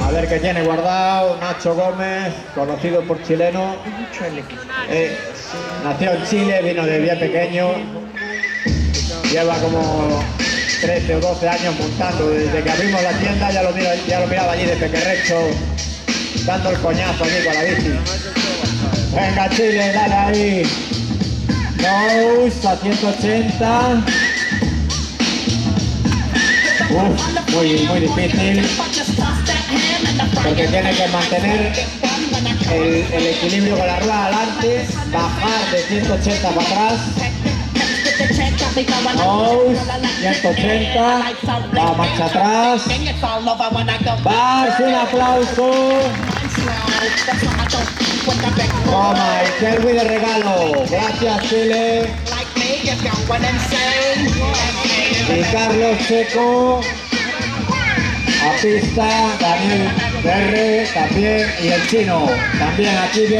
A ver qué tiene guardado Nacho Gómez, conocido por chileno. Nació en Chile, vino de bien pequeño. Lleva como 13 o 12 años montando. Desde que abrimos la tienda ya lo miraba allí de pequerrecho, dando el coñazo allí con la bici. Venga Chile, dale ahí. Nose a 180. Muy difícil, porque tiene que mantener el equilibrio con la rueda adelante, bajar de 180 para atrás. Nose, 180, va marcha atrás. Bars, un aplauso. Toma, el Kerwi de regalo. Gracias Chile. Y Carlos Checo a pista, Daniel Ferre también, y el chino también aquí.